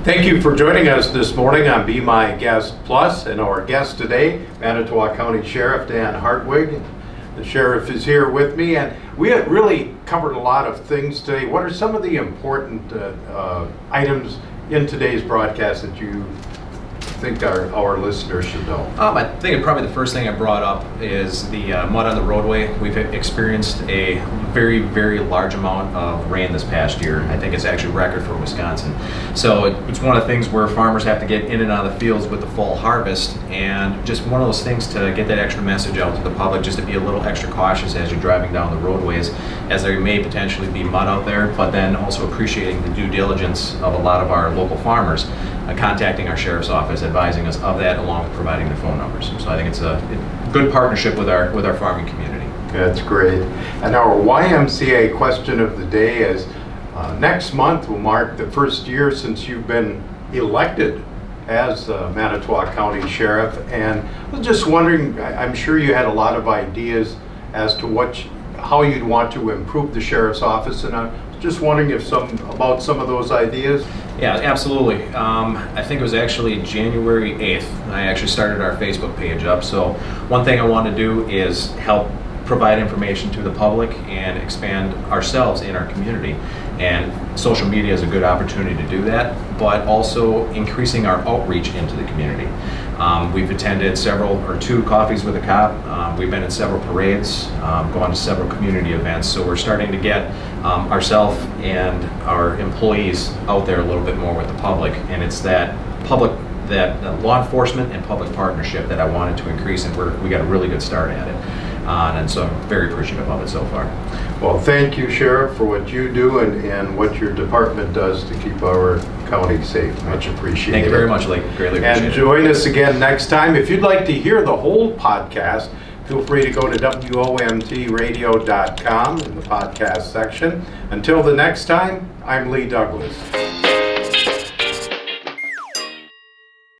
Thank you for joining us this morning on Be My Guest Plus, and our guest today, Manitowoc County Sheriff Dan Hartwig. The sheriff is here with me, and we have really covered a lot of things today. What are some of the important items in today's broadcast that you think our listeners should know? I think probably the first thing I brought up is the mud on the roadway. We've experienced a very, very large amount of rain this past year. I think it's actually record for Wisconsin. So it's one of the things where farmers have to get in and out of the fields with the fall harvest, and just one of those things to get that extra message out to the public, just to be a little extra cautious as you're driving down the roadways, as there may potentially be mud out there, but then also appreciating the due diligence of a lot of our local farmers, contacting our sheriff's office, advising us of that, along with providing their phone numbers. So I think it's a good partnership with our farming community. That's great. And our YMCA question of the day is, next month will mark the first year since you've been elected as Manitowoc County Sheriff, and I was just wondering, I'm sure you had a lot of ideas as to how you'd want to improve the sheriff's office, and I'm just wondering about some of those ideas. Yeah, absolutely. I think it was actually January 8th. I actually started our Facebook page up. So one thing I want to do is help provide information to the public and expand ourselves in our community. And social media is a good opportunity to do that, but also increasing our outreach into the community. We've attended two coffees with a cop. We've been in several parades, gone to several community events. So we're starting to get ourselves and our employees out there a little bit more with the public. And it's that law enforcement and public partnership that I wanted to increase, and we got a really good start at it. And so I'm very appreciative of it so far. Well, thank you, Sheriff, for what you do and what your department does to keep our county safe. Much appreciated. Thank you very much, Lake. Greatly appreciate it. And join us again next time. If you'd like to hear the whole podcast, feel free to go to WOMTradio.com in the podcast section. Until the next time, I'm Lee Douglas.